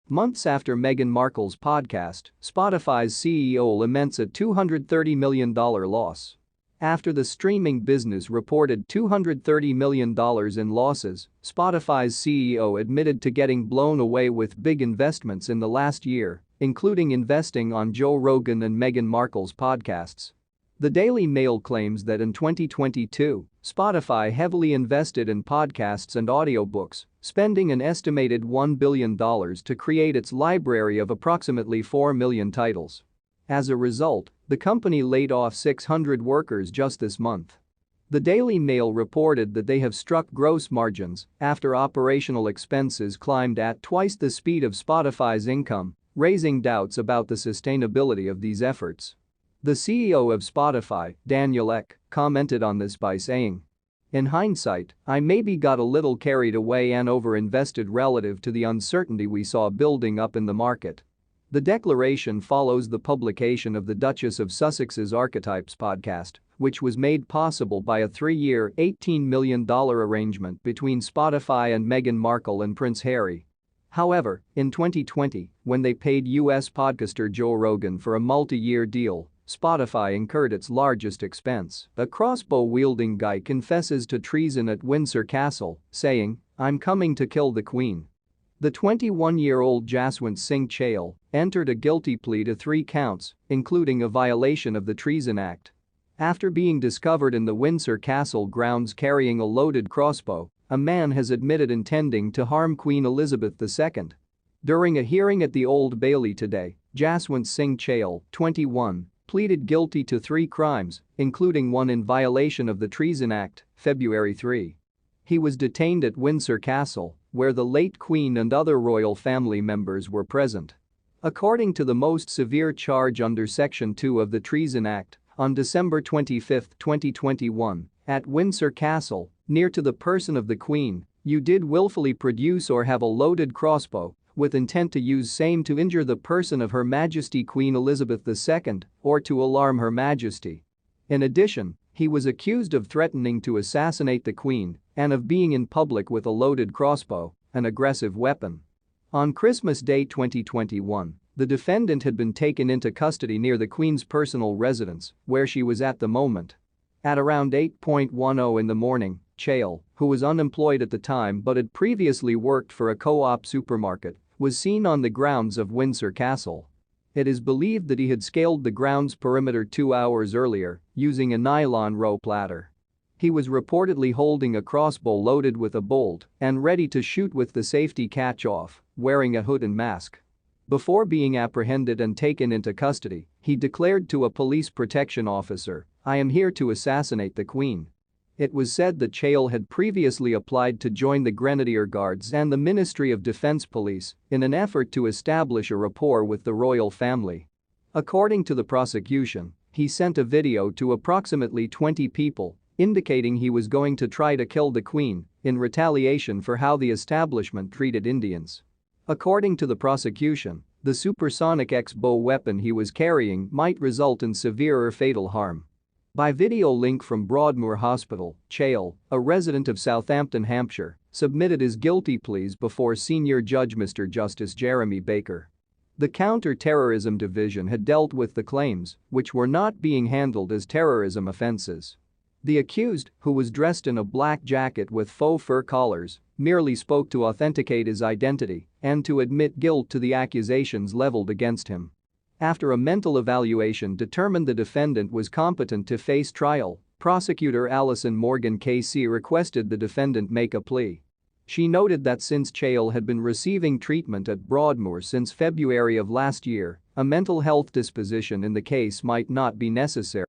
Months after Meghan Markle's podcast, Spotify's CEO laments a $230 million loss. After the streaming business reported $230 million in losses, Spotify's CEO admitted to getting blown away with big investments in the last year, including investing on Joe Rogan and Meghan Markle's podcasts. The Daily Mail claims that in 2022, Spotify heavily invested in podcasts and audiobooks, spending an estimated $1 billion to create its library of approximately 4 million titles. As a result, the company laid off 600 workers just this month. The Daily Mail reported that they have struck gross margins after operational expenses climbed at twice the speed of Spotify's income, raising doubts about the sustainability of these efforts. The CEO of Spotify, Daniel Ek, commented on this by saying, "In hindsight, I maybe got a little carried away and over-invested relative to the uncertainty we saw building up in the market." The declaration follows the publication of the Duchess of Sussex's Archetypes podcast, which was made possible by a 3-year, $18 million arrangement between Spotify and Meghan Markle and Prince Harry. However, in 2020, when they paid US podcaster Joe Rogan for a multi-year deal, Spotify incurred its largest expense. A crossbow-wielding guy confesses to treason at Windsor Castle, saying, "I'm coming to kill the Queen." The 21-year-old Jaswant Singh Chahal entered a guilty plea to 3 counts, including a violation of the Treason Act. After being discovered in the Windsor Castle grounds carrying a loaded crossbow, a man has admitted intending to harm Queen Elizabeth II. During a hearing at the Old Bailey today, Jaswant Singh Chahal, 21, pleaded guilty to 3 crimes, including one in violation of the Treason Act, February 3. He was detained at Windsor Castle, where the late Queen and other royal family members were present. According to the most severe charge under Section 2 of the Treason Act, on December 25, 2021, at Windsor Castle, near to the person of the Queen, you did willfully produce or have a loaded crossbow with intent to use same to injure the person of Her Majesty Queen Elizabeth II or to alarm Her Majesty. In addition, he was accused of threatening to assassinate the Queen and of being in public with a loaded crossbow, an aggressive weapon. On Christmas Day 2021, the defendant had been taken into custody near the Queen's personal residence, where she was at the moment. At around 8:10 in the morning, Chahal, who was unemployed at the time but had previously worked for a co-op supermarket, was seen on the grounds of Windsor Castle. It is believed that he had scaled the grounds perimeter 2 hours earlier using a nylon rope ladder. He was reportedly holding a crossbow loaded with a bolt and ready to shoot with the safety catch-off, wearing a hood and mask. Before being apprehended and taken into custody, he declared to a police protection officer, "I am here to assassinate the Queen." It was said that Chahal had previously applied to join the Grenadier Guards and the Ministry of Defense Police in an effort to establish a rapport with the royal family. According to the prosecution, he sent a video to approximately 20 people indicating he was going to try to kill the Queen in retaliation for how the establishment treated Indians. According to the prosecution, the supersonic X-bow weapon he was carrying might result in severe or fatal harm. By video link from Broadmoor Hospital, Chahal, a resident of Southampton, Hampshire, submitted his guilty pleas before Senior Judge Mr. Justice Jeremy Baker. The Counter-Terrorism Division had dealt with the claims, which were not being handled as terrorism offenses. The accused, who was dressed in a black jacket with faux fur collars, merely spoke to authenticate his identity and to admit guilt to the accusations leveled against him. After a mental evaluation determined the defendant was competent to face trial, prosecutor Alison Morgan KC requested the defendant make a plea. She noted that since Chahal had been receiving treatment at Broadmoor since February of last year, a mental health disposition in the case might not be necessary.